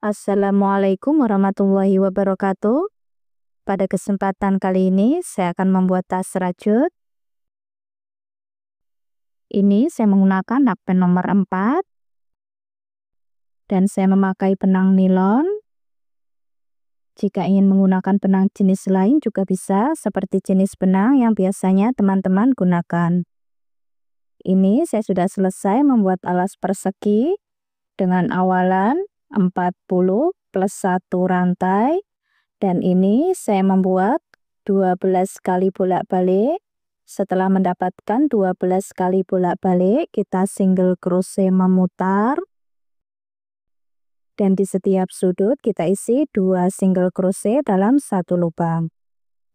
Assalamualaikum warahmatullahi wabarakatuh. Pada kesempatan kali ini saya akan membuat tas rajut. Ini saya menggunakan nakpen nomor 4 dan saya memakai benang nilon. Jika ingin menggunakan benang jenis lain juga bisa, seperti jenis benang yang biasanya teman-teman gunakan. Ini saya sudah selesai membuat alas persegi dengan awalan 40 plus 1 rantai. Dan ini saya membuat 12 kali bolak-balik. Setelah mendapatkan 12 kali bolak-balik, kita single crochet memutar. Dan di setiap sudut kita isi 2 single crochet dalam satu lubang.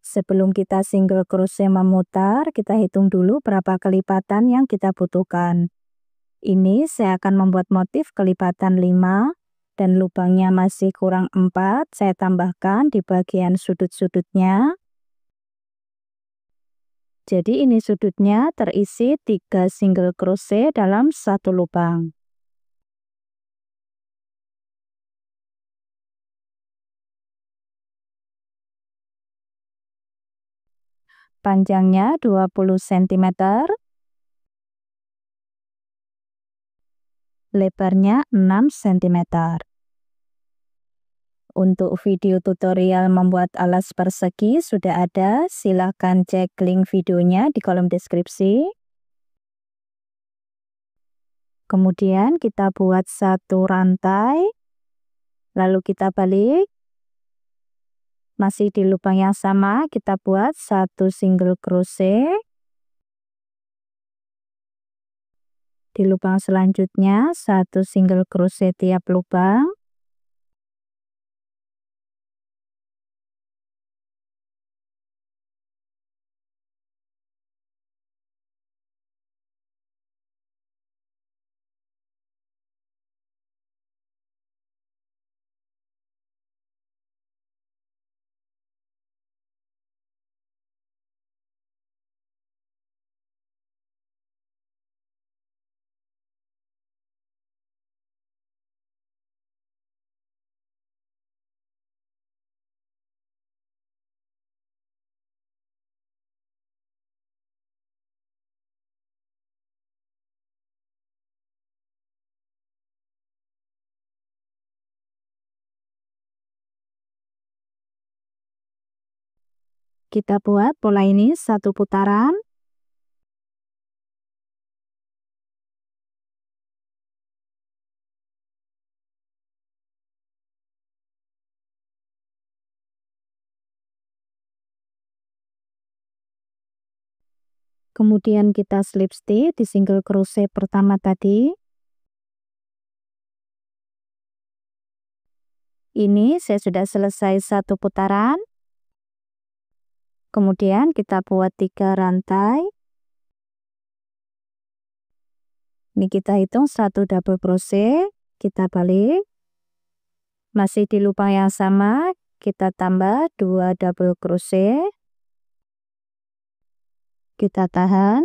Sebelum kita single crochet memutar, kita hitung dulu berapa kelipatan yang kita butuhkan. Ini saya akan membuat motif kelipatan 5 dan lubangnya masih kurang 4. Saya tambahkan di bagian sudut-sudutnya. Jadi ini sudutnya terisi 3 single crochet dalam satu lubang. Panjangnya 20 cm. Lebarnya 6 cm. Untuk video tutorial membuat alas persegi sudah ada, silahkan cek link videonya di kolom deskripsi. Kemudian kita buat satu rantai, lalu kita balik. Masih di lubang yang sama, kita buat satu single crochet. Di lubang selanjutnya, satu single crochet tiap lubang. Kita buat pola ini satu putaran. Kemudian kita slip stitch di single crochet pertama tadi. Ini saya sudah selesai satu putaran. Kemudian kita buat 3 rantai. Ini kita hitung 1 double crochet, kita balik. Masih di lubang yang sama, kita tambah 2 double crochet. Kita tahan.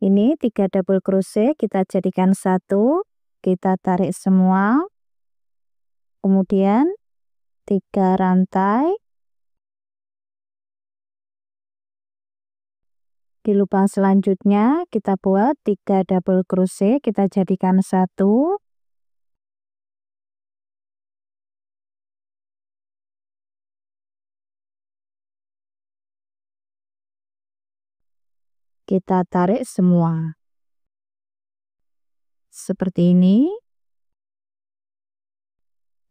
Ini 3 double crochet kita jadikan satu, kita tarik semua. Kemudian 3 rantai. Di lubang selanjutnya kita buat 3 double crochet, kita jadikan satu. Kita tarik semua. Seperti ini.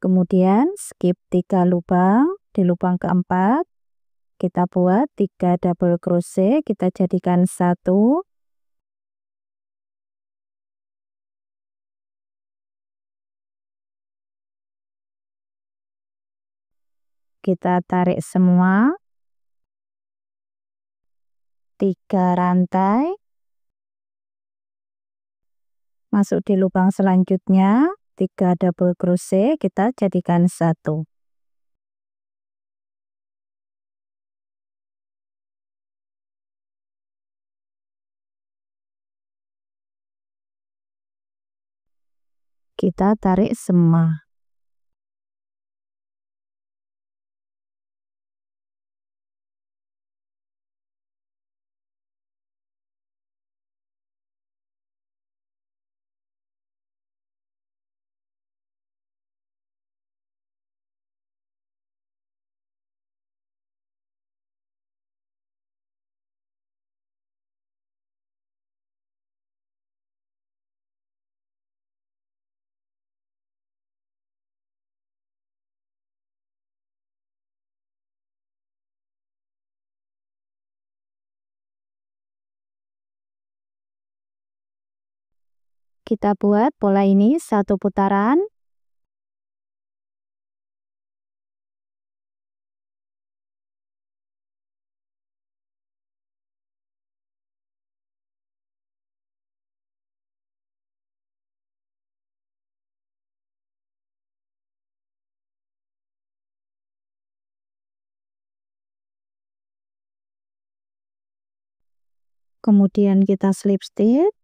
Kemudian skip 3 lubang, di lubang keempat kita buat 3 double crochet, kita jadikan satu. Kita tarik semua. 3 rantai. Masuk di lubang selanjutnya, 3 double crochet, kita jadikan satu. Kita tarik semua. Kita buat pola ini 1 putaran. Kemudian kita slip stitch.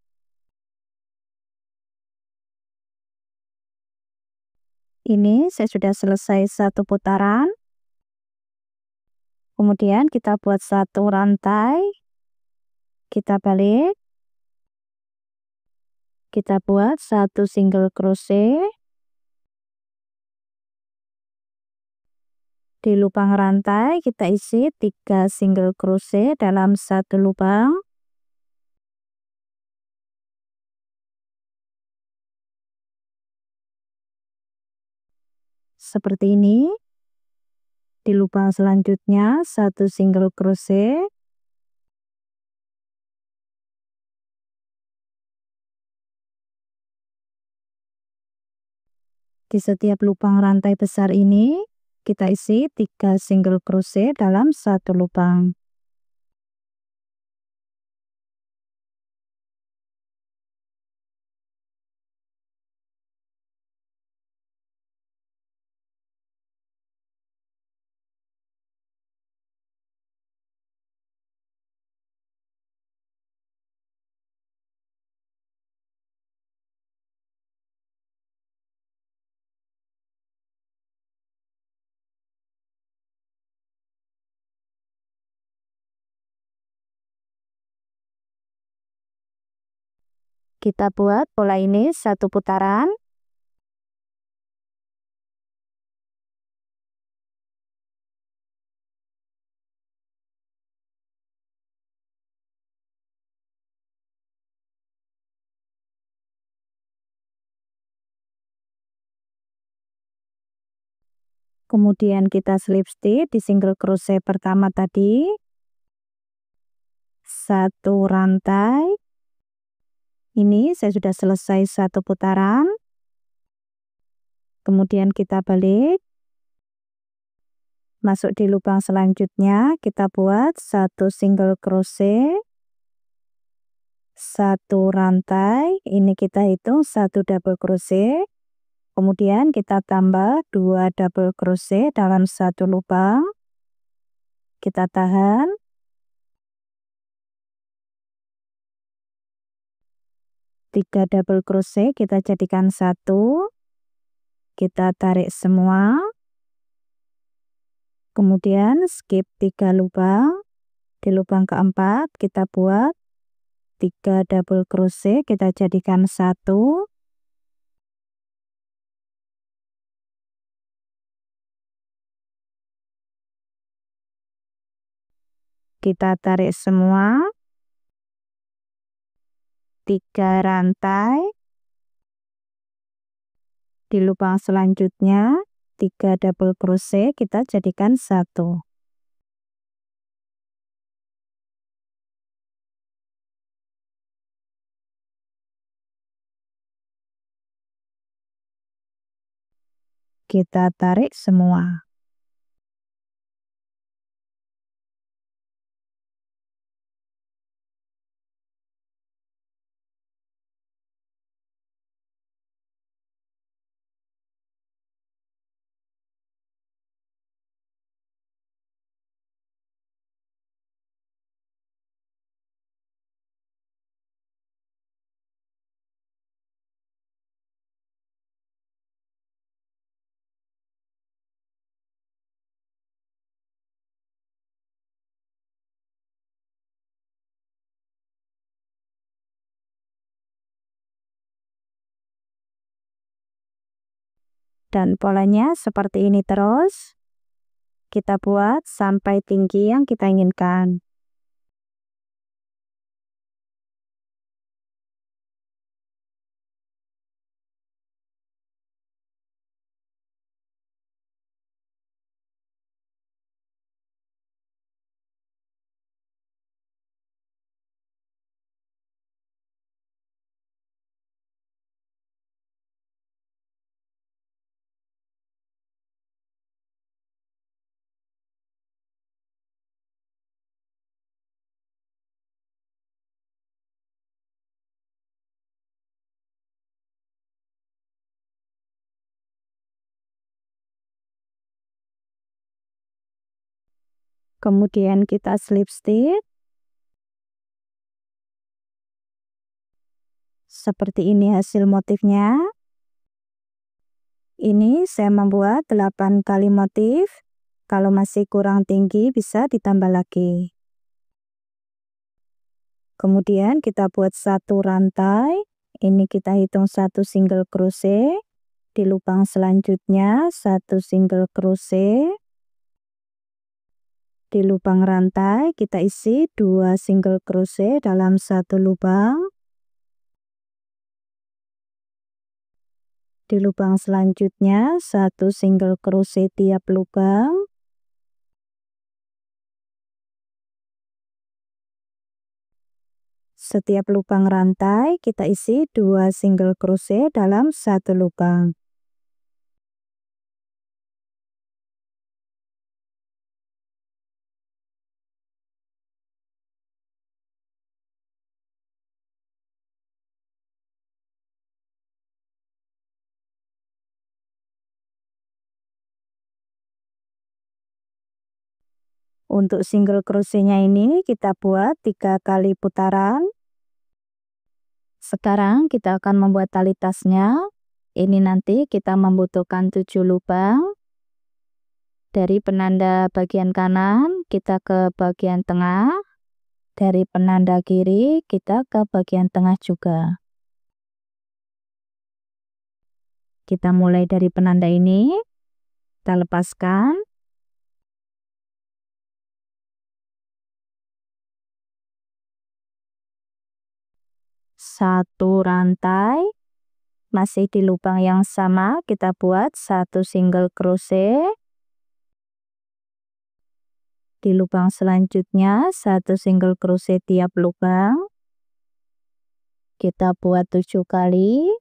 Ini saya sudah selesai 1 putaran. Kemudian kita buat 1 rantai. Kita balik. Kita buat 1 single crochet. Di lubang rantai kita isi 3 single crochet dalam 1 lubang. Seperti ini. Di lubang selanjutnya 1 single crochet. Di setiap lubang rantai besar ini kita isi 3 single crochet dalam 1 lubang. Kita buat pola ini 1 putaran. Kemudian kita slip stitch di single crochet pertama tadi. 1 rantai. Ini saya sudah selesai 1 putaran. Kemudian kita balik. Masuk di lubang selanjutnya, kita buat 1 single crochet. 1 rantai, ini kita hitung 1 double crochet. Kemudian kita tambah 2 double crochet dalam 1 lubang. Kita tahan. Tiga double crochet kita jadikan 1. Kita tarik semua. Kemudian skip 3 lubang. Di lubang keempat kita buat 3 double crochet, kita jadikan 1. Kita tarik semua. 3 rantai. Di lubang selanjutnya 3 double crochet kita jadikan 1. Kita tarik semua. Dan polanya seperti ini terus. Kita buat sampai tinggi yang kita inginkan. Kemudian kita slip stitch. Seperti ini hasil motifnya. Ini saya membuat 8 kali motif. Kalau masih kurang tinggi bisa ditambah lagi. Kemudian kita buat satu rantai. Ini kita hitung satu single crochet. Di lubang selanjutnya satu single crochet. Di lubang rantai kita isi 2 single crochet dalam satu lubang. Di lubang selanjutnya satu single crochet tiap lubang. Setiap lubang rantai kita isi 2 single crochet dalam satu lubang. Untuk single crochetnya ini kita buat 3 kali putaran. Sekarang kita akan membuat tali tasnya. Ini nanti kita membutuhkan 7 lubang. Dari penanda bagian kanan kita ke bagian tengah. Dari penanda kiri kita ke bagian tengah juga. Kita mulai dari penanda ini. Kita lepaskan. Satu rantai. Masih di lubang yang sama kita buat satu single crochet. Di lubang selanjutnya satu single crochet tiap lubang. Kita buat 7 kali.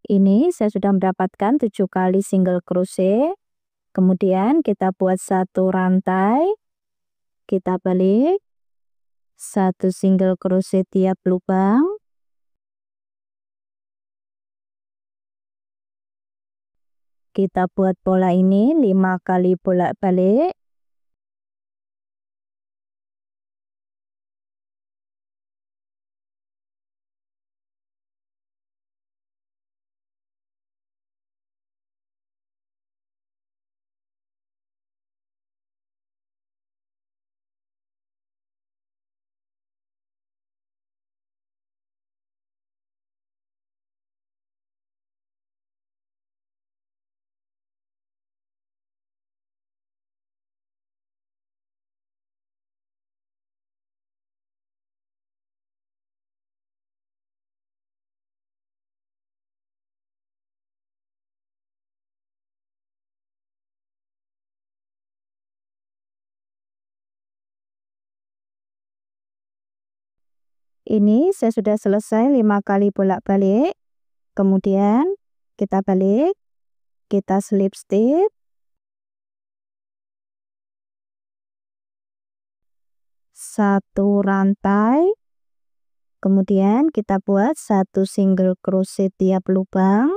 Ini saya sudah mendapatkan 7 kali single crochet. Kemudian kita buat satu rantai. Kita balik. Satu single crochet tiap lubang. Kita buat pola ini 5 kali bolak-balik. Ini saya sudah selesai 5 kali bolak-balik. Kemudian kita balik, kita slip stitch. Satu rantai. Kemudian kita buat satu single crochet tiap lubang.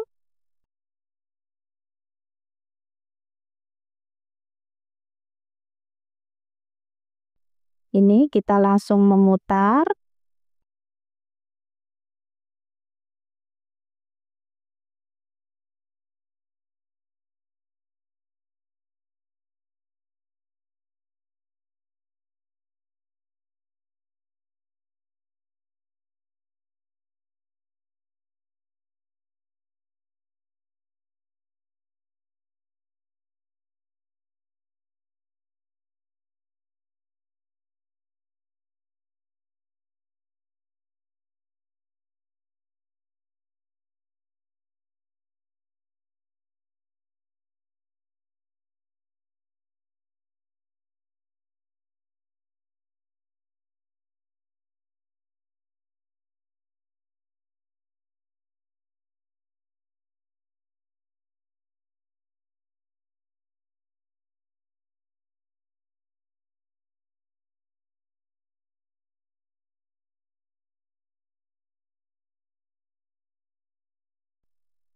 Ini kita langsung memutar.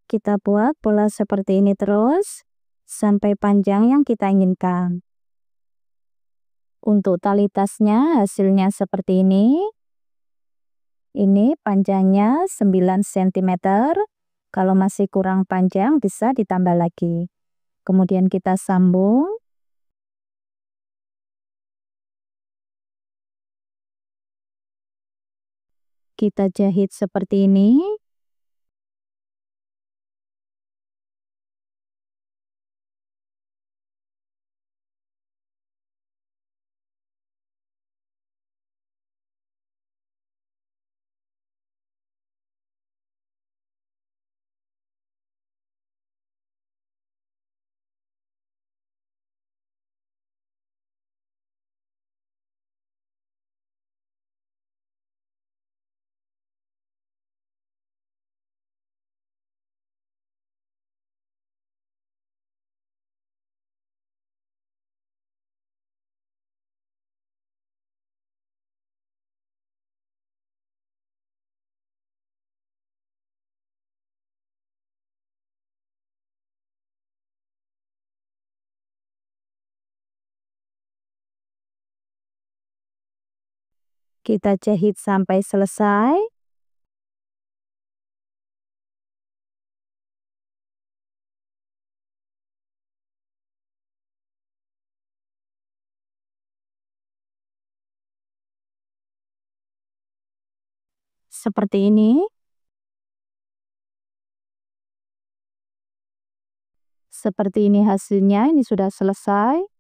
Kita buat pola seperti ini terus sampai panjang yang kita inginkan. Untuk tali tasnya hasilnya seperti ini. Ini panjangnya 9 cm. Kalau masih kurang panjang bisa ditambah lagi. Kemudian kita sambung. Kita jahit seperti ini. Kita jahit sampai selesai. Seperti ini. Seperti ini hasilnya, ini sudah selesai.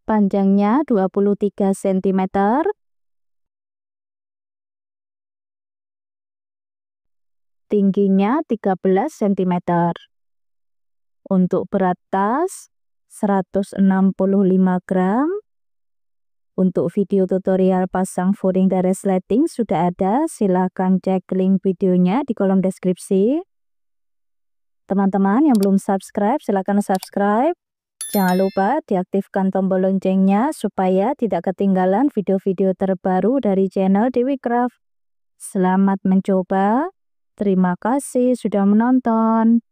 Panjangnya 23 cm. Tingginya 13 cm. Untuk berat tas 165 gram. Untuk video tutorial pasang fooring dan resleting sudah ada, silahkan cek link videonya di kolom deskripsi. Teman-teman yang belum subscribe, silahkan subscribe. Jangan lupa diaktifkan tombol loncengnya supaya tidak ketinggalan video-video terbaru dari channel Dewi Craft. Selamat mencoba. Terima kasih sudah menonton.